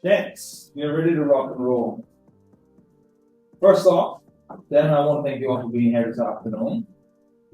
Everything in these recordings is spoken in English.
Next, we are ready to rock and roll. First off, then I want to thank you all for being here this afternoon.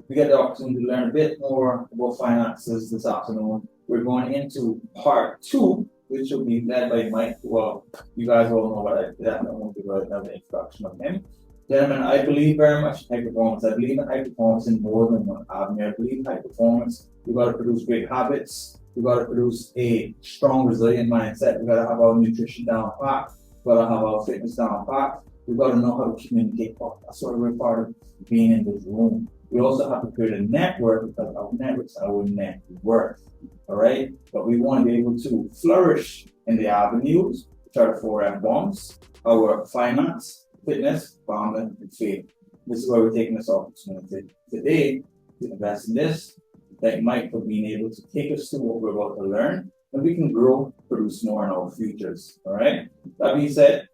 We get the opportunity to learn a bit more about finances this afternoon. We're going into part two, which will be led by Mike. Well, you guys all know what I did. I won't give another introduction of him. Gentlemen, I believe very much in high performance. I believe in high performance in more than one avenue. I believe in high performance. We've got to produce great habits. We've got to produce a strong, resilient mindset. We've got to have our nutrition down pat. We've got to have our fitness down pat. We've got to know how to communicate. That's what we're part of being in this room. We also have to create a network because our networks are our net worth. All right. But we want to be able to flourish in the avenues, which are the four F bombs, our finance, fitness, farming, and faith. This is why we're taking this opportunity today to invest in this. Thank Mike for being able to take us through what we're about to learn, and we can grow, produce more in our futures. All right. That being said,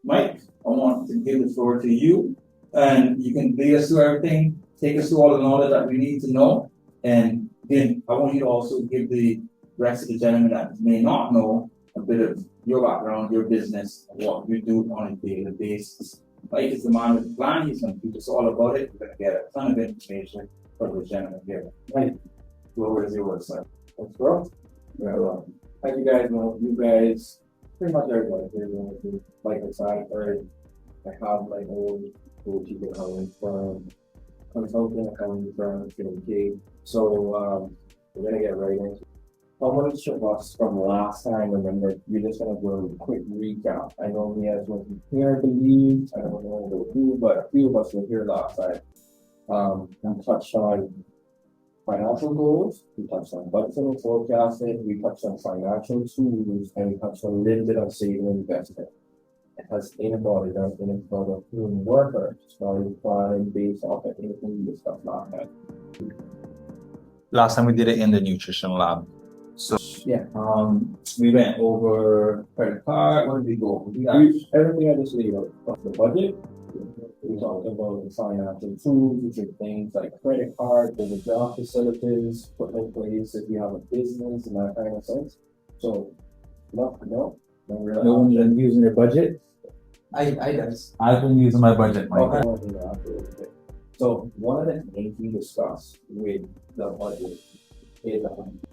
Mike, I want to give the floor to you, and you can lead us through everything, take us through all the knowledge that we need to know, and then I want you to also give the rest of the gentlemen that may not know a bit of your background, your business, and what you do on a daily basis. Mike is the man with the plan. He's going to teach us all about it. We're going to get a ton of information from the gentleman here. Mike, where is your website? Thanks, bro. Well, as you guys know, pretty much everybody here knows me. Like I said, I have my own boutique accounting firm, consulting accounting firm, okay. So we're gonna get right into it. How much of us from last time remember? We're just gonna do a quick recap. I know me as was here, I believe. I don't know who, but a few of us were here last time. We touched on financial goals, we touched on budgeting and forecasting, we touched on financial tools, and we touched on a little bit on saving and investing. It has anybody that's been in front of human workers, starting planning based off of anything we discussed last time. Last time we did it in the nutrition lab. So Yeah, we went over credit card. What did we go over? everything I just laid out, the budget. We talked about the financial tools, which are things like credit card, overdraft facilities, put in place if you have a business and that kind of sense. So, no real. No one's been using their budget. I guess. I've been using my budget, Mike. Okay. So one of the things we discussed with the budget is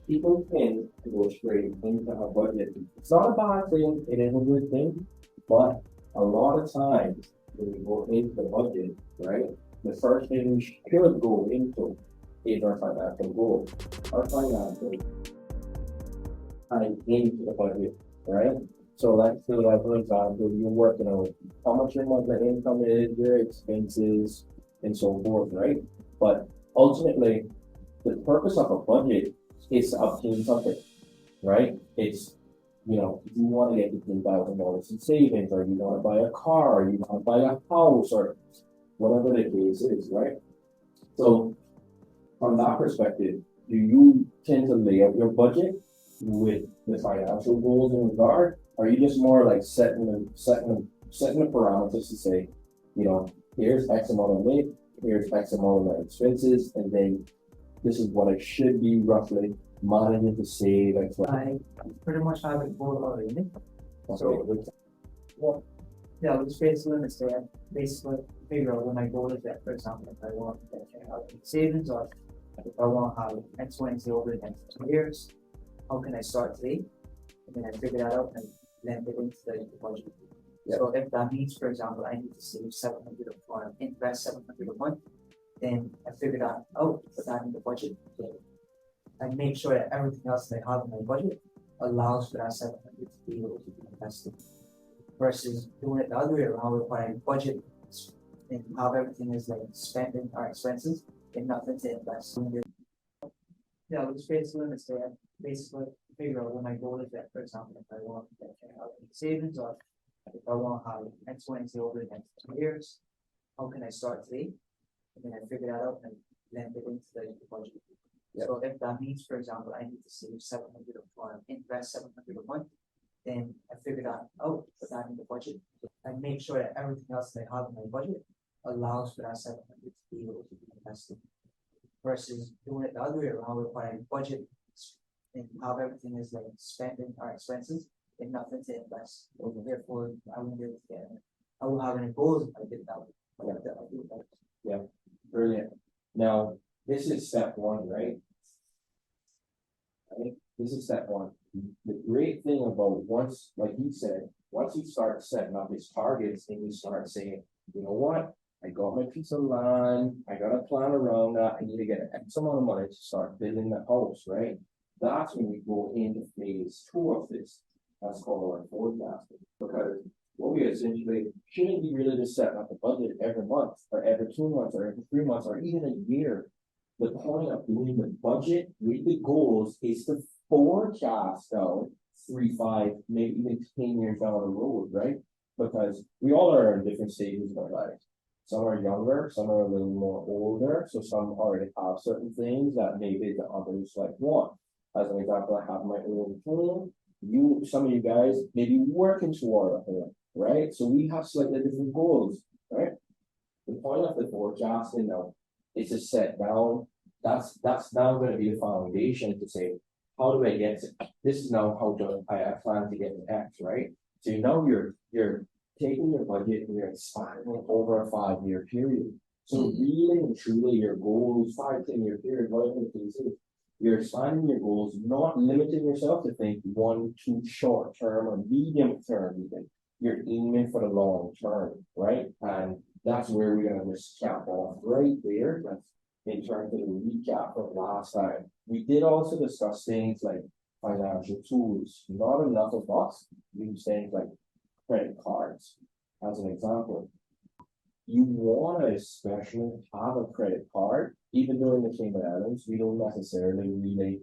people tend to go straight into a budget. It's not a bad thing, it is a good thing, but a lot of times when we go into the budget, right, the first thing we should go into is our financial goal. Our financial time into the budget, right? So let's say that, for example, you're working on how much your monthly income is, your expenses, and so forth, right? But ultimately, the purpose of a budget is to obtain something, right? It's, if you want to get $15,000 in savings, or you want to buy a car, or you want to buy a house, or whatever the case is, right? So, from that perspective, do you tend to lay out your budget with the financial goals in regard? Or are you just more like setting the parameters to say, here's X amount of money, here's X amount of my expenses, and then this is what I should be roughly managing to save. I pretty much have it goal already. Yeah, we just basically understand, basically figure out what my goal is at. For example, if I want to have savings, or if I want to have X, Y, and Z over the next 2 years, how can I start today? And then I figure that out and then get into the budget. Yeah. So if that means, for example, I need to save 700 or invest 700 a month, then I figure that out, put that in the budget. And make sure that everything else that I have in my budget allows for that 700 to be able to be invested. Versus doing it the other way around, where I budget and have everything is like spending our expenses and nothing to invest. Yeah, we just basically understand, basically figure out what my goal is at. For example, if I want to have savings, or if I want to have X, Y, and Z over the next 2 years, how can I start today? And then I figure that out and then get into the budget. Yeah. So if that means, for example, I need to save 700 or invest 700 a month, then I figure that out, put that in the budget, and make sure that everything else that I have in my budget allows for that 700 to be able to be invested. Versus doing it the other way around, where I budget and have everything is like spending our expenses and nothing to invest. Therefore, I won't be able to get it. I will have any goals if I did that. I'll do that. Brilliant. Now, this is step one, right? Right? This is step one. The great thing about once, like you said, once you start setting up these targets and you start saying, you know what? I got my piece of land, I got a plan around that, I need to get an X amount of money to start building the house, right? That's when we go into phase two of this. That's called our forecasting. Because what we essentially shouldn't be really just setting up a budget every month, or every 2 months, or every 3 months, or even a year. The point of doing the budget with the goals is to forecast out 3, 5, maybe even 10 years down the road, right? Because we all are in different stages of our lives. Some are younger, some are a little more older, so some already have certain things that maybe the others like want. As an example, I have my own home. Some of you guys may be working toward a home, right? So we have slightly different goals, right? The point of the forecasting now is to set down. That's now going to be the foundation to say, how do I get to this? Is now how do I plan to get to X, right? So now you're taking your budget and you're expanding it over a 5-year period. So really and truly your goals, 5, 10-year period, whatever the case is, you're expanding your goals, not limiting yourself to think 1, 2 short term or medium term even. You're aiming for the long term, right? And that's where we're gonna just cap off right there. That's in terms of the recap of last time. We did also discuss things like financial tools. Not enough of us use things like credit cards as an example. You want to especially have a credit card, even though in the Cayman Islands we don't necessarily really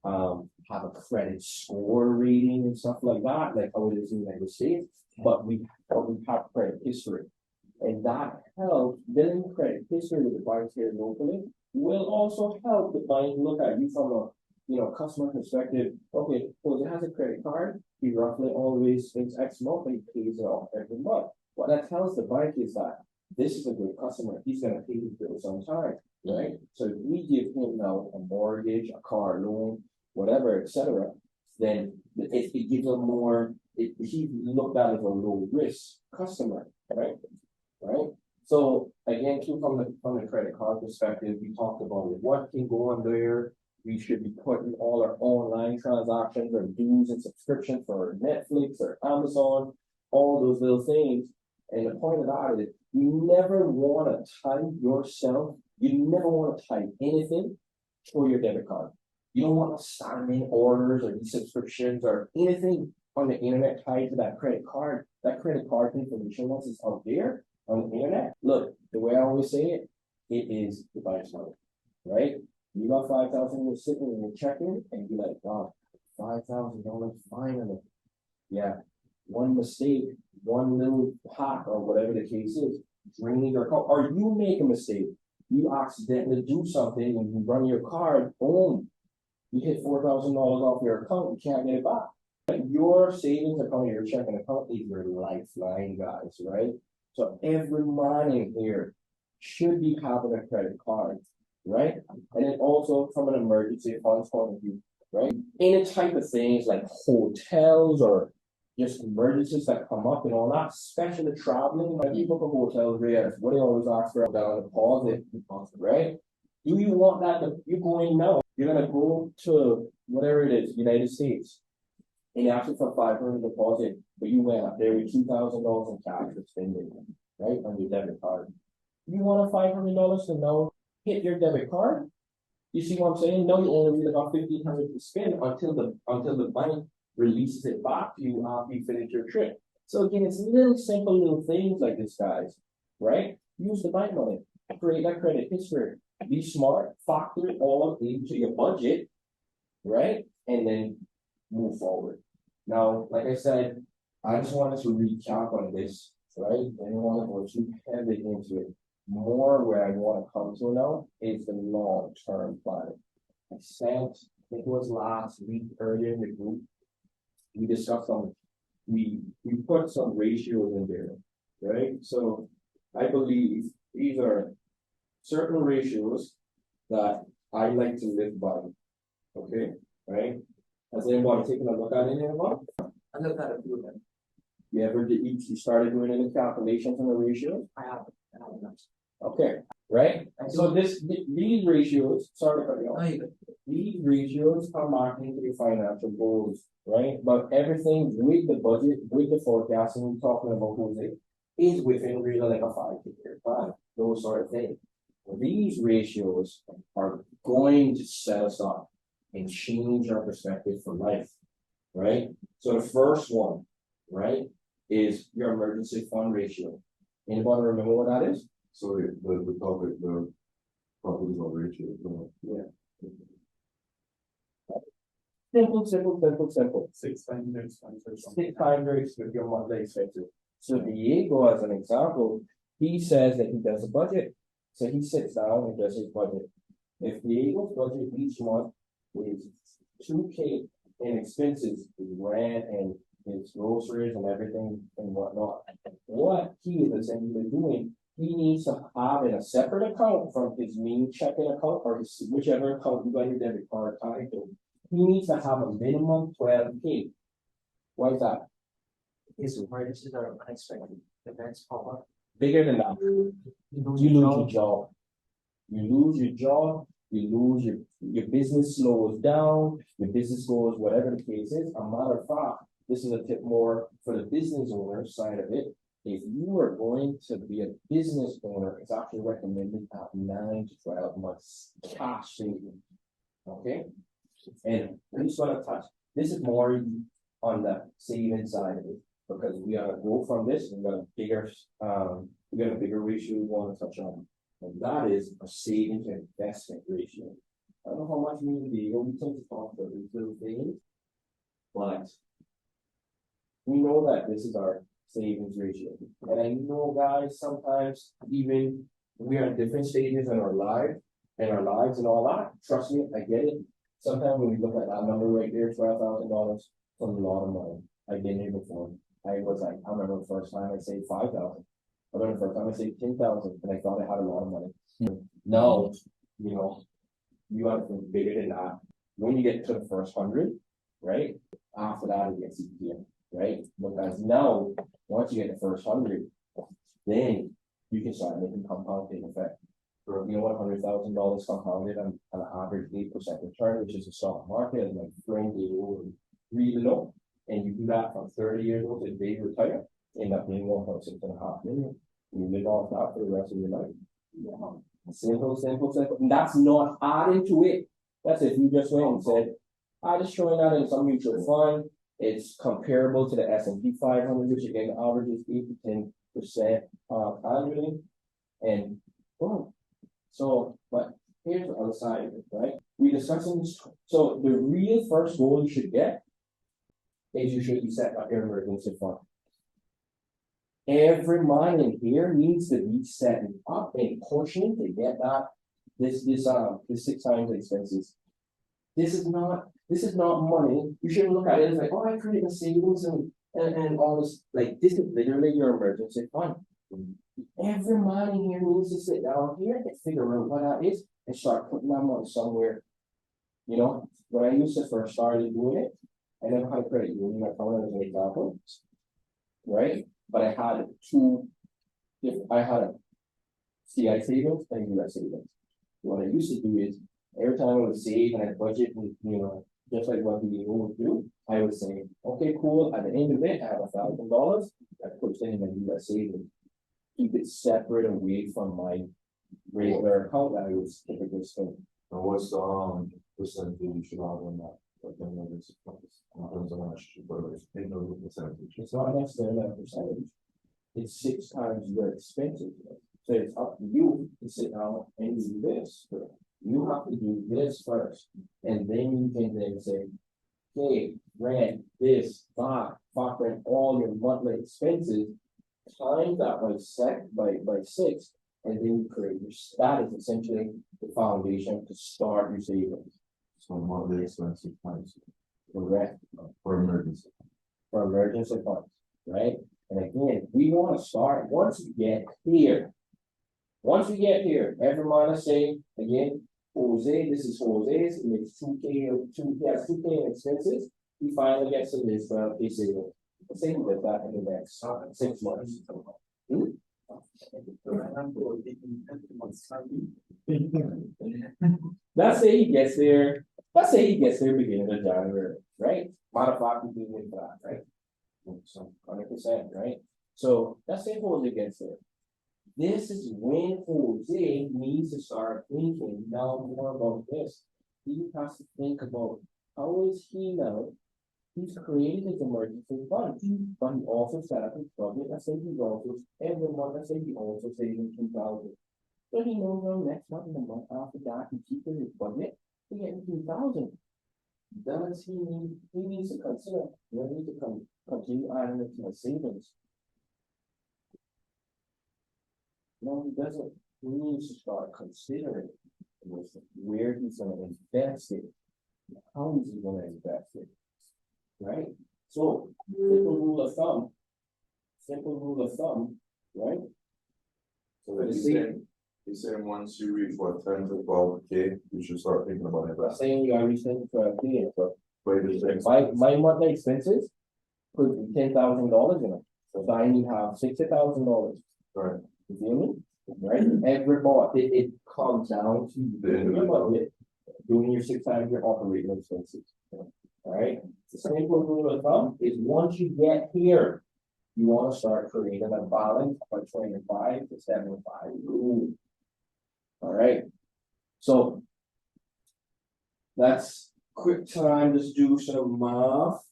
have a credit score rating and stuff like that, like how it is in the United States, but we have credit history. And that helps building credit history with the banks here locally will also help the bank look at you from a customer perspective. Okay, well, it has a credit card, he roughly always thinks X amount, but he pays it off every month. What that tells the bank is that this is a good customer, he's gonna pay his bills on time, right? So if we give him now a mortgage, a car loan, whatever, etc., then it gives him more, he's looked at as a low risk customer, right? Right? So again, too, from the credit card perspective, we talked about it. What can go on there? We should be putting all our online transactions or dues and subscriptions for Netflix or Amazon, all those little things. And the point of that is you never want to type yourself, you never want to type anything for your debit card. You don't want to sign in orders or subscriptions or anything on the internet tied to that credit card. That credit card information, once it's out there on the internet, look, the way I always say it, it is the bank's money, right? You got 5,000 you're sitting in your checking and you're like, wow, $5,000 finally. Yeah. One mistake, one little hack or whatever the case is, draining your account, or you make a mistake, you accidentally do something and you run your card, boom, you hit $4,000 off your account, you can't get it back. Your savings account, your checking account is your lifeline, guys, right? So every morning here should be having a credit card, right? And then also from an emergency funds point of view, right? Any type of things like hotels or just emergencies that come up and all that, especially traveling. Like you book a hotel there, what they always ask for down a deposit, right? Do you want that? You're going now. You're gonna go to whatever it is, United States, and you ask for $500 deposit, but you went up there with $2,000 in cash for spending, right, on your debit card. You want a $500 to now hit your debit card? You see what I'm saying? No, you only really got $1,500 to spend until the bank releases it back to you after you finish your trip. So again, it's little simple little things like this, guys, right? Use the bank money, create that credit history, be smart, factor it all into your budget, right? And then move forward. Now, like I said, I just wanted to recap on this, right? I didn't want to go too heavy into it. More where I want to come to now is the long-term planning. I think it was last week earlier in the group, we discussed we put some ratios in there, right? So I believe these are certain ratios that I like to live by, okay, right? Has anybody taken a look at any of them? I looked at a few of them. You ever did, you started doing any calculations on the ratios? I haven't. Okay, right? So these ratios, sorry, but No, you these ratios are marked into the financial goals, right? But everything with the budget, with the forecasting, we're talking about Jose, is within really like a 5 year plan, those sort of things. These ratios are going to set us up and change our perspective for life, right? So the first one, right, is your emergency fund ratio. Anybody remember what that is? So the topic, the properties on ratio, Yeah. Simple. 6 times their expenses. 6 times your monthly expenses. So Diego, as an example, he says that he does a budget. So he sits down and does his budget. If Diego's budget each month is 2K in expenses, his rent and his groceries and everything and whatnot, what he is essentially doing, he needs to have in a separate account from his main checking account or his whichever account you got your debit card tied to. He needs to have a minimum 12K. Why is that? His emergencies are unexpected events pop up. Bigger than that. You lose your job. You lose your job, you lose your business slows down, your business goes, whatever the case is. A matter of fact, this is a tip more for the business owner side of it. If you are going to be a business owner, it's actually recommended to have 9 to 12 months cash savings. Okay? And I'm just gonna touch, this is more on the saving side of it, because we gotta go from this, we got a bigger ratio we wanna touch on. And that is a savings and investment ratio. I don't know how much we need to be, we tend to talk about these little things, but we know that this is our savings ratio. And I know, guys, sometimes even we are at different stages in our lives and all that. Trust me, I get it. Sometimes when we look at that number right there, $12,000, it's a lot of money. I've been here before. I remember the first time I saved 5,000. I remember the first time I saved 10,000, and I thought I had a lot of money. Now, you have to think bigger than that. When you get to the first 100, right? After that, it gets easier, right? Because now, once you get the first 100, then you can start making compounding effect. You know what, $100,000 compounded on an average 8% return, which is a stock market, and like really low. And you do that from 30 years old to they retire, end up being 1.6.5 million. You live off that for the rest of your life. Yeah. Simple. And that's not adding to it. That's if you just went and said, I just throwing that in some mutual fund. It's comparable to the S&P 500, which again averages 8 to 10% annually. And boom. So, but here's the other side of it, right? We discussing this. So the real first goal you should get is you should be set up your emergency fund. Every money in here needs to be set up a portion to get that this 6 times expenses. This is not money. You shouldn't look at it as like, oh, I create a savings and all this. Like, this is literally your emergency fund. Every money here needs to sit down here and figure out what that is and start putting that money somewhere. When I used to first started doing it, I never had a credit union account as an example, right? But I had I had a CI savings and US savings. What I used to do is every time I would save and I budget, just like what we would do, I would say, okay, cool. At the end of it, I have $1,000. I put it in my US savings. Keep it separate away from my regular account that I was typically spending. And what's the percentage you should have on that? Like, in terms of how much, whether it's percentage. It's not necessarily a percentage. It's 6 times your expenses. So it's up to you to sit down and do this. You have to do this first. And then you can then say, okay, rent, this, factor in all your monthly expenses, times that by 6, and then you create your that is essentially the foundation to start your savings. So monthly expenses times Correct. for emergency. For emergency funds, right? And again, we want to start once we get here. Every month I say again, Jose, this is Jose's, it makes 2K in expenses. he finally gets to this, he says, let's say he does that in the next 6 months. Hmm? Let's say he gets there, beginning of January, right? Matter of fact, we do for that, right? So 100%, right? So let's say Jose gets there. This is when Jose needs to start thinking now more about this. He has to think about how is he now? He's created his emergency fund, but he also set up his budget. I say he's also every month. I say he also saving 2,000. So he knows now next month and the month after that he keeps his budget. He getting 2,000. Does he need? He needs to consider. He needs to continue adding it to his savings. No, he doesn't. He needs to start considering where he's going to invest it. How is he going to invest it? Right? So, simple rule of thumb, right? So he's saying once you reach what, 10 to 12K, you should start thinking about it. I'm saying you are reaching for a million, so Wait a second. my monthly expenses could be $10,000 in it. So I need to have $60,000. Right. You feel me? Right? Every month, it comes down to your budget, doing your 6 times your operating expenses. Alright? The simple rule of thumb is once you get here, you want to start creating a balance of 25 to 75. Alright. So that's quick time. Let's do some math.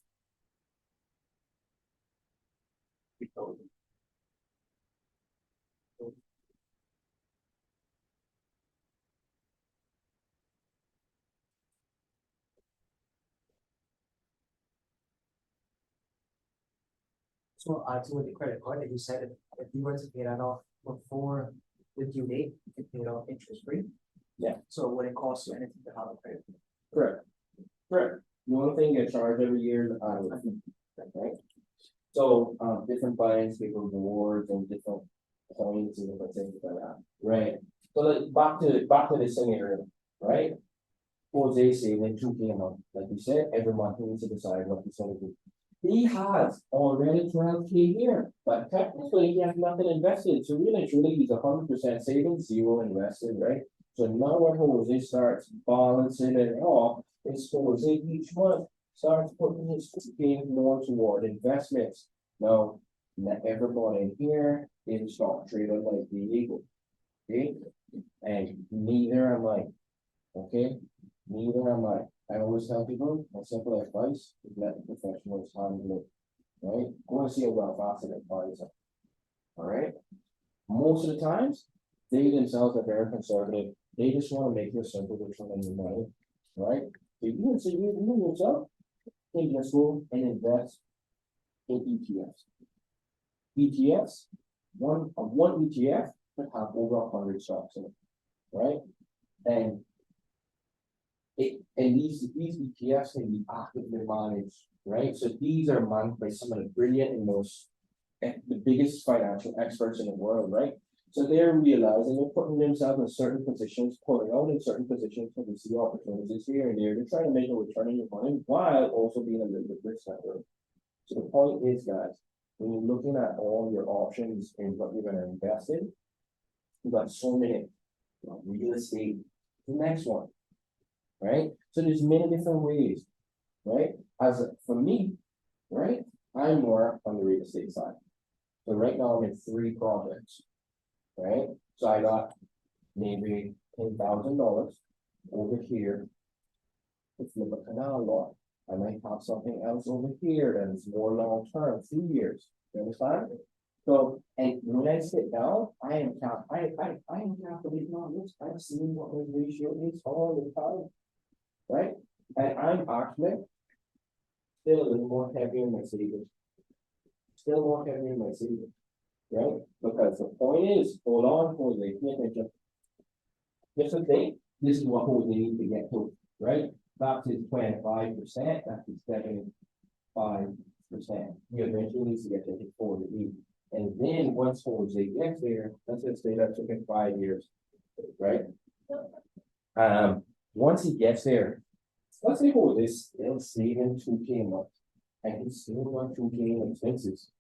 So to with the credit card that you said, if you were to pay that off before the due date, you could pay it off interest free. Yeah. So it wouldn't cost you anything to have a credit card. Correct. Correct. The only thing you get charged every year is right? So, different banks, different rewards and different points and different things like that. Right. So back to the scenario, right? Jose saving 2K a month, like you said, every month he needs to decide what he's gonna do. He has already 12K here, but technically he has nothing invested. So really, truly, he's 100% saving, 0 invested, right? So now when Jose starts balancing it off, it's Jose each month starts putting his 2K more toward investments. Now, not everybody in here is stock trader like the Eagle. Okay? And neither am I. Okay? Neither am I. I always tell people, my simple advice is let the professionals handle it. Right? Go and see a well-faceted advisor. Alright? Most of the times, they themselves are very conservative. They just want to make you a simple return on your money. Right? If you say you yourself, you just go and invest in ETFs. ETFs, one ETF could have over 100 stocks in it. Right? And these ETFs can be actively managed, right? So these are managed by some of the brilliant and the biggest financial experts in the world, right? So they're realizing they're putting themselves in certain positions, pulling out in certain positions when they see opportunities here and there. They're trying to make a return on your money while also being a little bit risk averse. So the point is, guys, when you're looking at all your options and what you're going to invest in, you've got so many. Real estate, the next one. Right? So there's many different ways, right? For me, right? I'm more on the real estate side. So right now I'm in 3 projects, right? So I got maybe $10,000 over here to flip a canal lot. I might have something else over here that is more long term, 2 years. You understand? So, and when I sit down, I am calculating on this. I'm seeing what my ratio is all the time. Right? And I'm actually still a little more heavy in my savings. Right? Because the point is, hold on, Jose, pay attention. Just to think, this is what Jose needs to get to, right? Back to 25%, that's 75%. He eventually needs to get to his 40. And then once Jose gets there, let's just say that took him 5 years, right? Once he gets there, let's say who is still saving 2K a month, and he's still got 2K in expenses.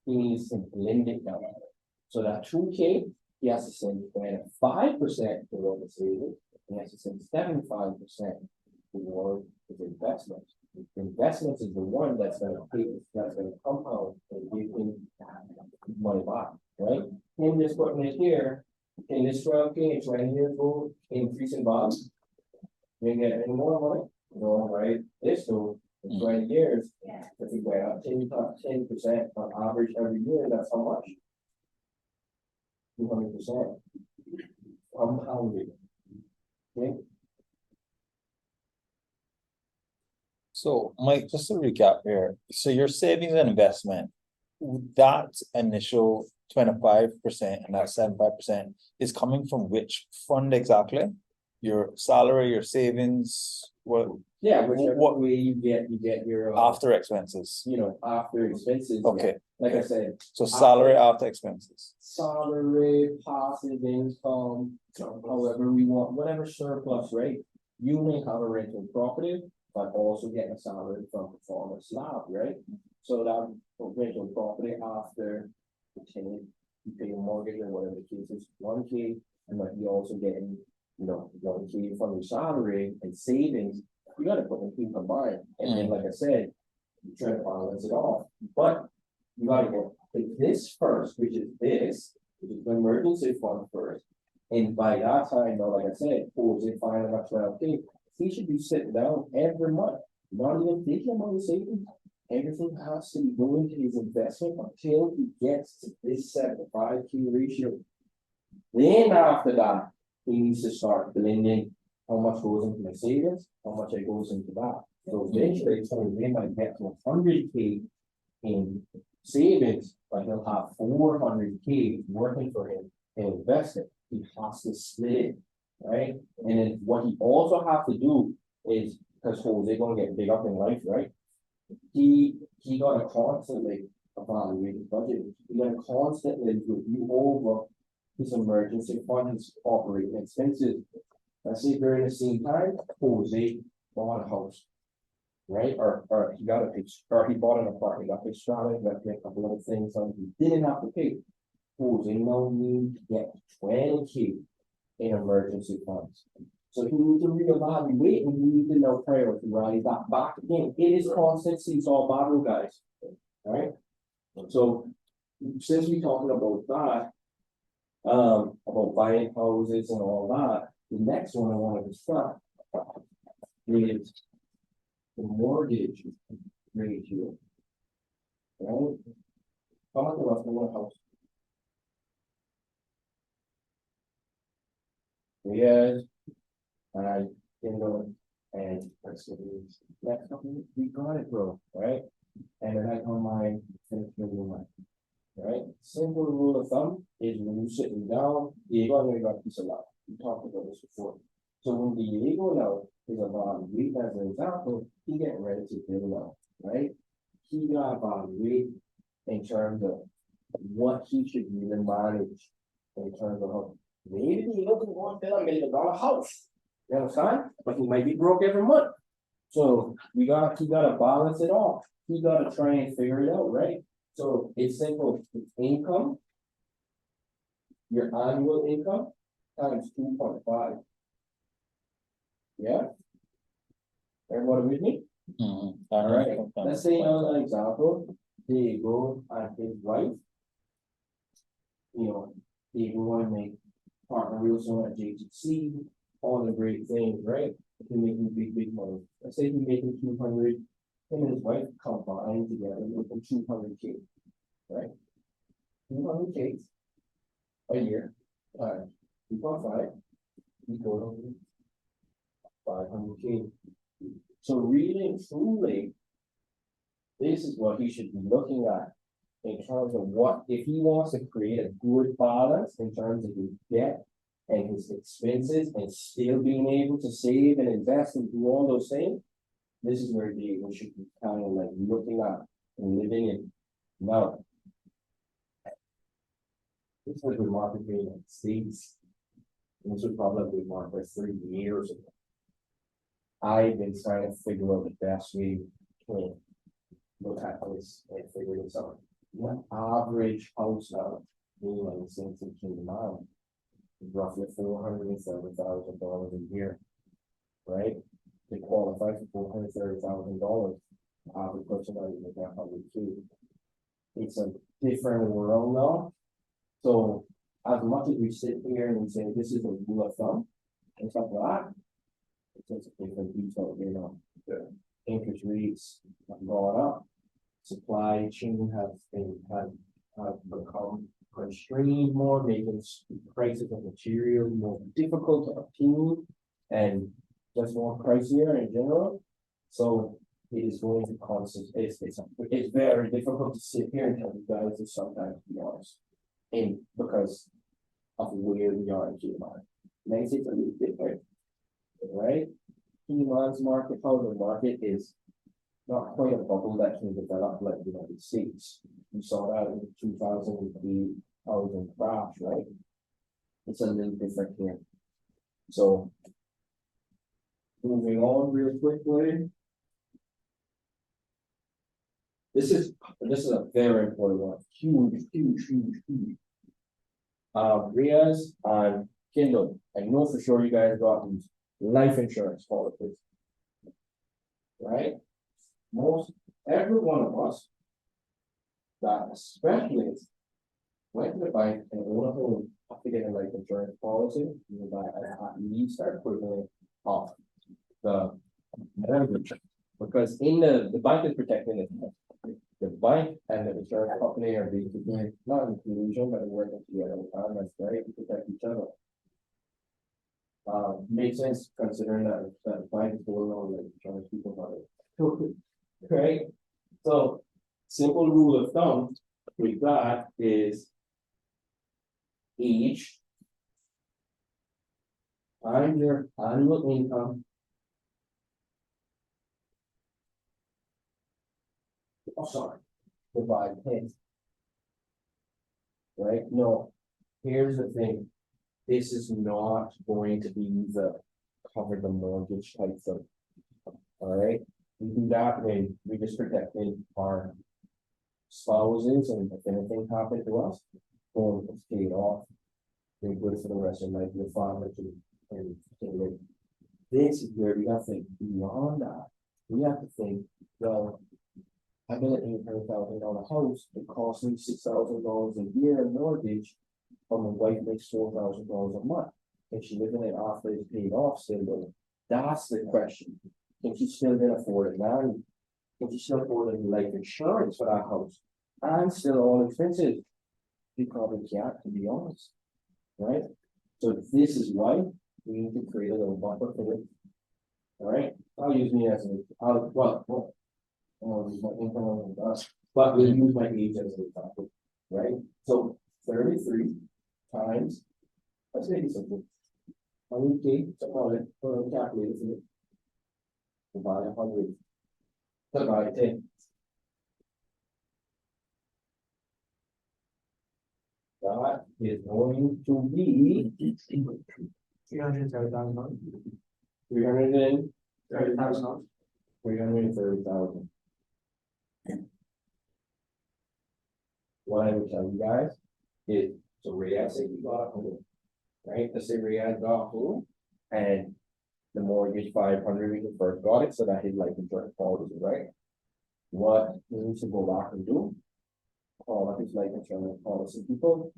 He needs to blend it down. So that 2K, he has to send 5% toward the savings, and he has to send 75% toward his investment. Investments is the one that's gonna compound and give him money back, right? Him just putting it here, in this 12K, 20 years old, increasing bonds. You get any more money, right? This too, in 20 years, if you go out 10% on average every year, that's how much? 200%. Compounded. Okay, So Mike, just to recap here, so your savings and investment, that initial 25% and that 75% is coming from which fund exactly? Your salary, your savings, what yeah, whichever What- way you get your, after expenses? after expenses. Okay, Like I said, so salary after expenses. salary, passive income, however we want, whatever surplus, right? You may have a rental property, but also get a salary from performance lab, right? So that rental property after the tenant, you pay a mortgage or whatever the case is, 1K, and but you also getting, 1K from your salary and savings, you gotta put them two combined, and then like I said, you try to balance it off, but you gotta go take this first, which is the emergency fund first. And by that time, though, like I said, Jose finally got 12K, he should be sitting down every month, not even thinking about his savings. Everything has to be going to his investment until he gets to this 75K ratio. Then after that, he needs to start blending how much goes into my savings, how much it goes into that. So eventually, they might get to 100K in savings, but he'll have 400K working for him and investing. He has to split it, right? And then what he also have to do is, because Jose gonna get big up in life, right? He gotta constantly evaluate his budget. He gotta constantly review over his emergency fund, his operating expenses. Let's say during the same time, Jose bought a house, right? Or he got a pitch, or he bought an apartment, got pitched on it, got to pay a couple of things on, he didn't have to pay. Jose now need to get 20K in emergency funds. So he needs to reevaluate and he needs to know priority, right? Back again, it is constant seesaw battle, guys. Alright? So since we talking about that, about buying houses and all that, the next one I want to discuss is the mortgage ratio. Right? How much of us want a house? Yes. And next company, we got it, bro, right? And then I don't mind finish your line. Right? Simple rule of thumb is when you're sitting down, Diego, I know you got a piece of lot. We talked about this before. So when Diego now is evaluate as an example, he getting ready to build out, right? He got evaluate in terms of what he should really manage in terms of how maybe Diego can go and build $1 million house. You understand? But he might be broke every month. So he gotta balance it off. He gotta try and figure it out, right? So it's simple, it's income. Your annual income times 2.5. Yeah? Everybody with me? All right, let's say another example, Diego and his wife. They want to make partner real soon at JTC, all the great things, right? He making big money. Let's say he's making 200, him and his wife combined together making 200K, right? 200K a year, 2.5, equal to 500K. So really and truly, this is what he should be looking at in terms of what, if he wants to create a good balance in terms of his debt and his expenses and still being able to save and invest and do all those things, this is where Diego should be kind of like looking at and living in. Now, this is a good market in the United States. This would probably be marked for 3 years ago. I've been trying to figure out the best way to look at this and figure this out. What average house now, meaning since it came out, is roughly $407,000 a year, right? To qualify for $430,000, average person not even that $100K. It's a different world now. So as much as we sit here and we say this is a rule of thumb and stuff like that, it's a different detail, you know. The interest rates have gone up, supply chain have become constrained more, making prices of material more difficult to obtain and just more pricier in general. So it is going to it's very difficult to sit here and tell you guys this sometimes, to be honest. And because of where we are in Piedmont. Makes it a little different, right? Piedmont's market, housing market is not quite a bubble that can develop like the United States. We saw that in 2008 housing crash, right? It's a little different here. So moving on real quickly. This is a very important one. Huge. Riaz and Kindle. I know for sure you guys got these life insurance policies. Right? Every one of us that especially went to the bank and own a home to get a life insurance policy, you buy at least our equivalent of the mortgage. Because in the bank is protecting it. The bank and the insurance company are basically not in collusion, but they're working together all the time. That's right, to protect each other. Makes sense considering that the bank is going on like insurance people about it. Right? So simple rule of thumb with that is each and your annual income. Oh, sorry, divide 10. Right? No, here's the thing. This is not going to be the cover the mortgage type thing. All right. We do that when we just protecting our spouses, and if anything happened to us, boom, it's paid off. They're good for the rest of life. Your family and this is where we have to think beyond that. We have to think, well, I got an $800,000 house. It costs me $6,000 a year in mortgage, but my wife makes $4,000 a month. And she living it after it's paid off still though. That's the question. Can she still then afford it now? Can she still afford it life insurance for that house? And still all expenses? You probably can't, to be honest. Right? So this is why we need to create a little buffer for it. All right. I'll use me as an but we'll use my age as an example, right? So 33 times, let's make it simple. 100K, so call it, for a calculator, isn't it? Divide 100, divide 10. That is going to be $330,000. 330,000. What I would tell you guys is, so Riyadh said you got a home, right? Let's say Riyadh got a home and the mortgage 500 when he first got it, so that his life insurance policy, right? What he needs to go back and do, call up his life insurance policy people,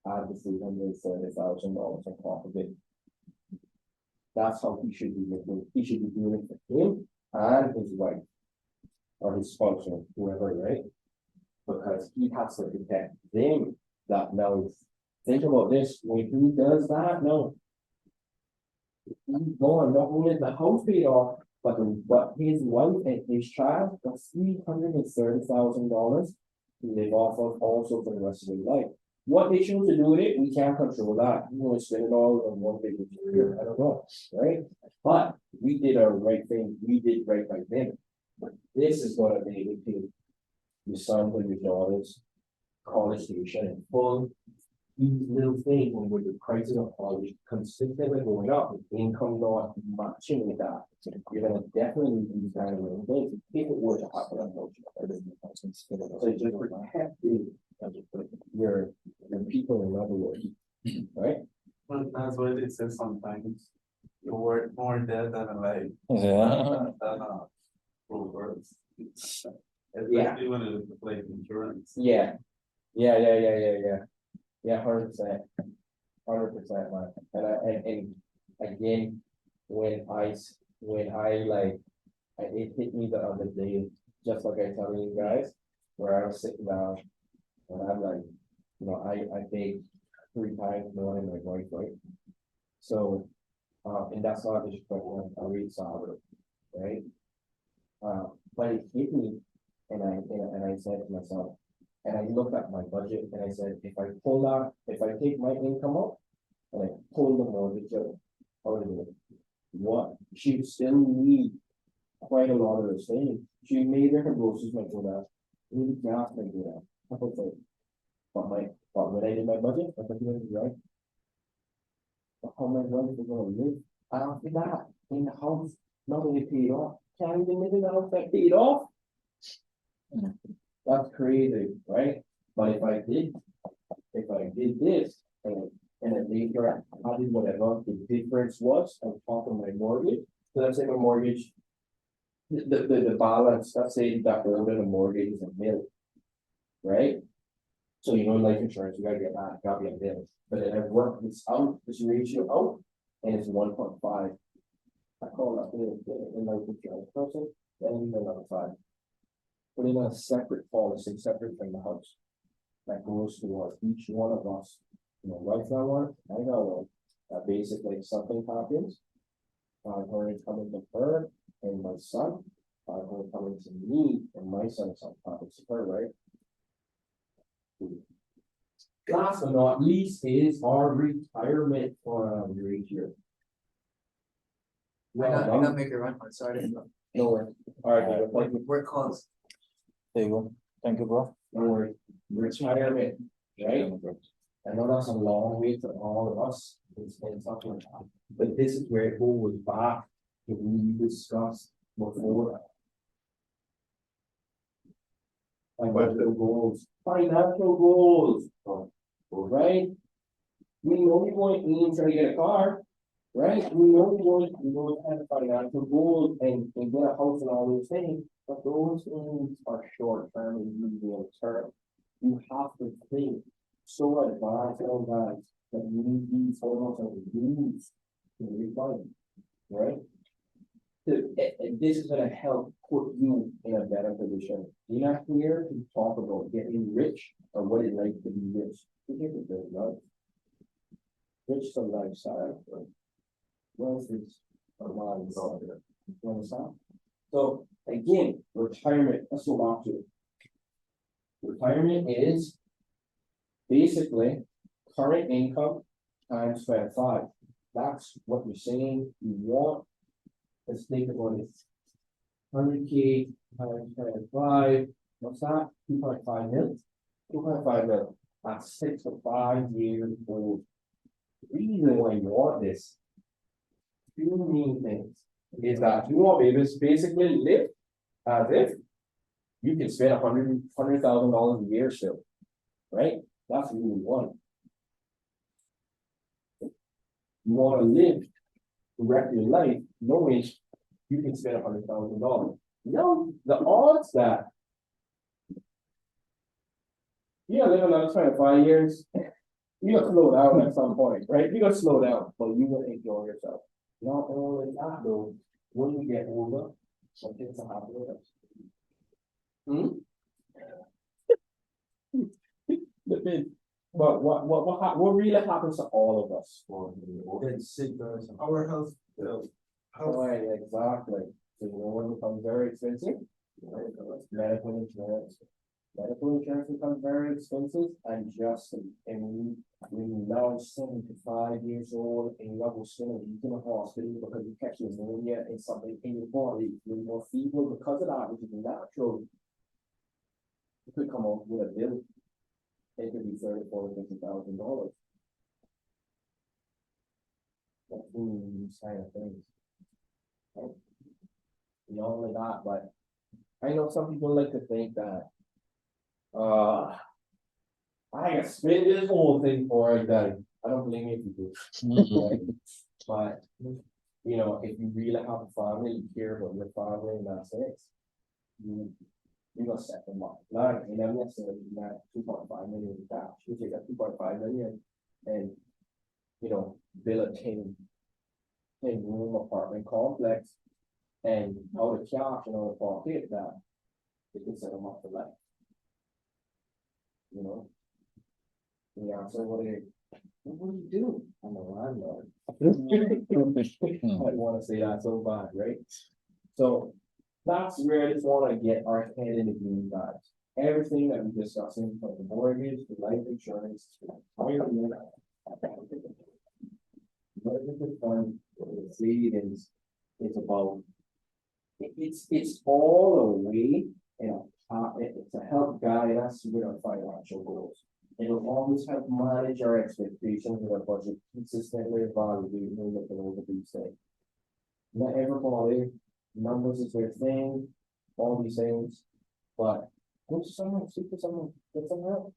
add the $330,000 on top of it. That's how he should be looking. He should be doing it for him and his wife or his spouse or whoever, right? Because he has to protect them. That now, think about this. When he does that, no, he's gone. Not only is the house paid off, but his wife and his child got $330,000 to live off of also for the rest of their life. What they choose to do with it, we can't control that. You want to spend it all on one big year. I don't know, right? But we did our right thing. We did right by them. This is going to be able to your son or your daughter's college tuition in full. these little things, and with the prices of college consistently going up, with income not matching with that, you're gonna definitely need these kind of little things, if it were to happen, unfortunately. So just protect your people, in other words, right? But that's what it says sometimes. You work more dead than alive. Yeah. Words. Yeah. Especially when it's like insurance. Yeah, yeah, 100%, man, and again, when I like, it hit me the other day, just like I tell you guys, where I was sitting down, and I'm like, I bake 3 times more than my wife, right? So, and that's not disrespectful, I read solid, right? But it hit me, and I said to myself, and I looked at my budget, and I said, if I take my income up, and I pull the mortgage out, how would I do it? What, she would still need quite a lot of the savings. She made her groceries might go down, maybe gas might go down, couple things. But when I did my budget, I thought, right? But how my wife is gonna live after that, in the house, not only paid off, can't even live in the house that paid off. That's crazy, right? But if I did this, and then later I did whatever the difference was on top of my mortgage, so let's say my mortgage, the balance, let's say that older the mortgage is $1 million, right? So life insurance, you gotta get that, gotta be $1 million. But then I work this out, this ratio out, and it's 1.5. I call that in life insurance person, then another 5. Put in a separate policy, separate from the house. That goes towards each one of us. Wife got one, I got one. Basically, if something happens, 500 coming to her and my son, 500 coming to me and my son, something happens to her, right? Last but not least is our retirement fund ratio. I gotta make a run, sorry. No worries. All right, David, thank you. Work calls. There you go. Thank you, bro. No worries. Retirement, right? I know that's a long way for all of us. It's something like that. But this is where it goes back to what we discussed before. Financial goals, right? We know we want to try to get a car, right? We know we want to have financial goals and get a house and all those things, but those things are short term and medium term. You have to think so advanced on that you need these almost as rules to refine, right? This is gonna help put you in a better position. You're not here to talk about getting rich or what it's like to be rich. You get it, right? Rich some lifestyle, right? Well, it's a lot of thought there. You understand? So again, retirement, let's go back to it. Retirement is basically current income times 25. That's what you're saying you want. Let's think about it. 100K times 25. What's that? 2.5 million. 2.5 million. That's 6 to 5 years old. The reason why you want this, 2 main things, is that you want babies basically live as if you can spend $100,000 a year still, right? That's what you want. You want to live the rest of your life knowing you can spend $100,000. The odds that you're gonna live another 25 years, you're gonna slow down at some point, right? You're gonna slow down, but you will enjoy yourself. Not only that though, when you get older, something's gonna happen with us. What really happens to all of us? It's sickness, our health. Right, exactly. So what becomes very expensive? Medical insurance. Medical insurance becomes very expensive and when you now 75 years old and you have a stomach, you in a hospital because you catch pneumonia and something in your body, you're more feeble because of that, which is natural. You could come up with a bill. it could be $30,000-$40,000. That's these kind of things. Right? Not only that, but I know some people like to think that, I can spend this whole thing for it, Daddy. I don't blame you if you do. Right? But, you know, if you really have a family, you care about your family, and that's it. You're gonna set them up. Like, and I'm not saying that 2.5 million in cash. You take that 2.5 million and, you know, build a 10 room apartment complex, and out of cash and out of pocket that you can set them up for life. You know? Yeah, so what do you do? I'm a landlord. I wanna say that so bad, right? So that's where I just wanna get our head in the game, guys. Everything that we're discussing, from the mortgage, the life insurance, everything. Emergency fund, the savings is about. It's all a way, it's a help guide us with our financial goals. It'll always help manage our expectations with our budget consistently evaluating and looking over these things. Not everybody, numbers is their thing, all these things, but go to someone, speak to someone, get some help.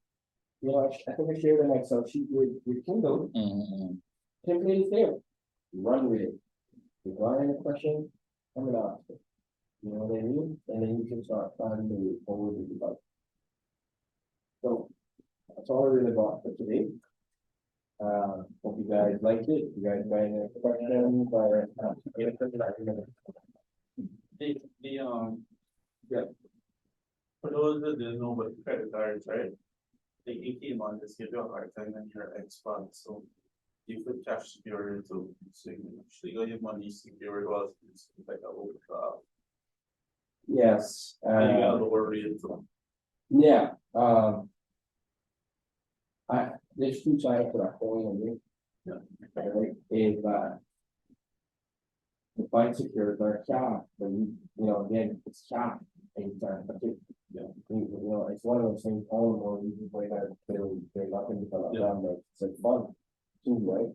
You know, I think I shared an Excel sheet with Kindle. Simply is there, run with it. If you got any question, come and ask it. You know what I mean? And then you can start planning to move forward with your budget. So that's all I really got for today. Hope you guys liked it. You guys got any questions or Yeah. For those that didn't know about credit cards, right? The 18 months just give you a hard time and your ex-fund, so you put cash security to, so you can actually get your money secured while it's like a overdraft. yes, And you got a lower rate too. yeah, there's two sides to that coin, and right, is the fight security are cash, but you know, again, it's cash, and you can't touch it. You know, it's one of those things, all or you can play that, they're not gonna develop down, but it's like fun, too, right?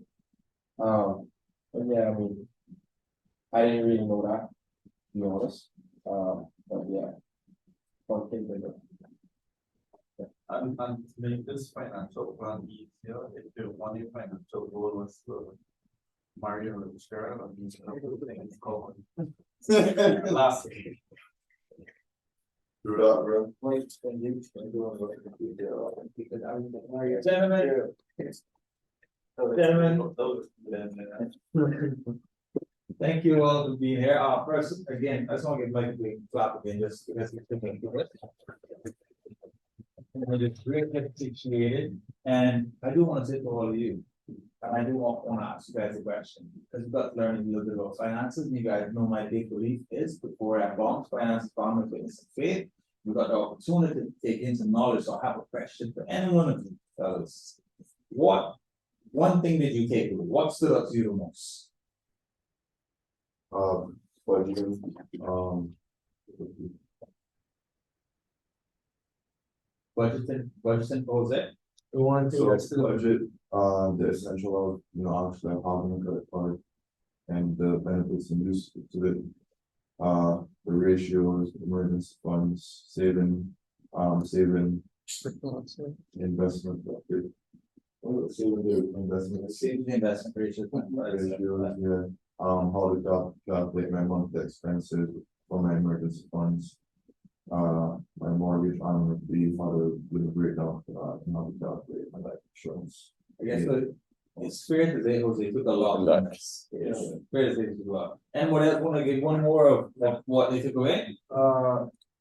But yeah, I mean, I didn't really know that, to be honest, but yeah. One thing they do. And to make this financial plan easier, if you want your financial goal was to marry a rich girl, and these things called. Last. Do that, bro. Gentlemen, thank you all for being here. First, again, I just want to give Mike a big clap again, just because he's been doing it. And it's greatly appreciated, and I do want to say to all of you, and I do want to ask you guys a question, because you've got to learn a little bit about finances, and you guys know my big belief is, before I bombs, finance, farmers, witness, and faith, you've got the opportunity to take in some knowledge. So I have a question for any one of you fellas. What one thing that you take away, what stood up to you the most? Budgeting, Budgeting, what was it? The one so budget, the essential of, obviously having a credit card and the benefits and use to it. The ratios, emergency funds, saving, investment. Saving the investment. Save the investment ratio. Ratios, yeah, how to calculate my monthly expenses for my emergency funds. My mortgage on the how to do the breakdown, how to calculate my life insurance. I guess it's fair to say, Jose, took a lot. Yeah, fair to say, took a lot. And what else, want to give one more of what they took away?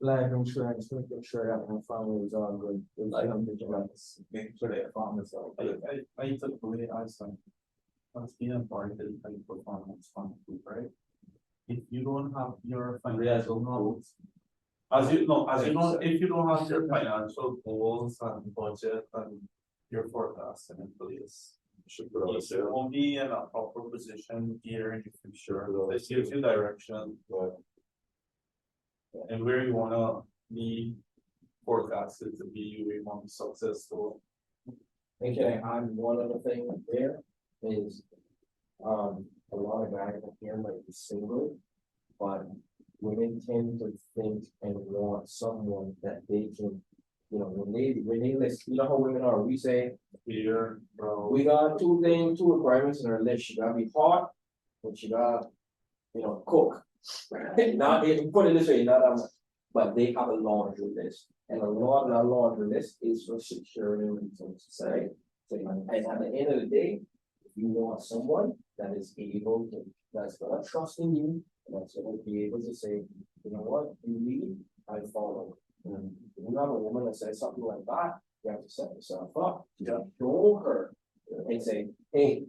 life insurance, making sure that my family is all good. Making sure that farmers are good. I took away as being a part of the performance fund group, right? If you don't have your financial goals, if you don't have your financial goals and budget and your forecast and in place, you won't be in a proper position here in the future. This gives you direction, and where you wanna be forecasted to be, where you want to be successful, And can I add one other thing there is, a lot of guys up here might be single, but women tend to think and want someone that they can, you know, when they list, you know how women are, we say, Here, bro. we got two requirements in our list, she gotta be hot, and she gotta, you know, cook. Not, put it this way, not that much, but they have a laundry list, and a lot of that laundry list is for security reasons, say. And at the end of the day, if you want someone that is able to, that's gonna trust in you, and that's gonna be able to say, you know what, you lead, I follow. And if you have a woman that says something like that, you have to set yourself up, you have to show her and say, hey,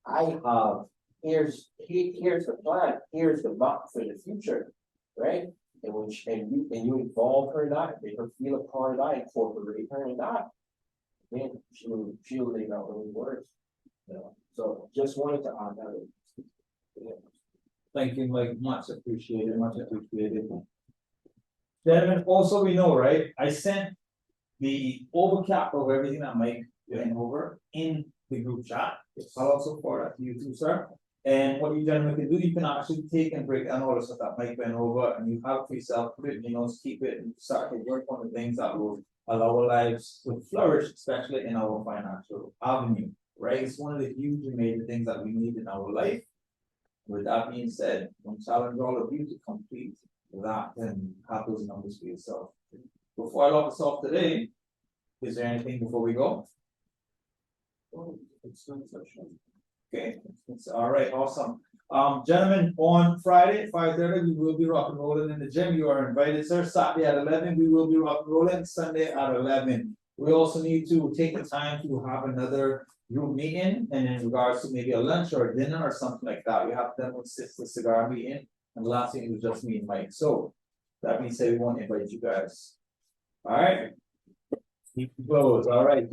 I have, here's the plan, here's the map for the future, right? And when you involve her in that, make her feel a part of that, incorporate her in that, then she'll lay out her words. You know, so just wanted to add that. Yeah. Thank you, Mike, much appreciated, much appreciated. Gentlemen, also we know, right, I sent the overcap of everything that Mike went over in the group chat. I'll also forward that to you too, sir. And what you gentlemen can do, you can actually take and break down all the stuff that Mike went over, and you have for yourself, put it in your notes, keep it, and start to work on the things that will allow our lives to flourish, especially in our financial avenue, right? It's one of the huge and major things that we need in our life. With that being said, I'm challenging all of you to complete that and have those numbers for yourself. Before I log us off today, is there anything before we go? Okay, it's all right, awesome. Gentlemen, on Friday, 5:30, we will be rock and rolling in the gym. You are invited, sir. Saturday at 11, we will be rock and rolling. Sunday at 11. We also need to take the time to have another group meeting, and in regards to maybe a lunch or a dinner or something like that. We have done with the cigar meeting, and the last thing was just me and Mike. So that being said, we want to invite you guys. All right. Keep close. All right.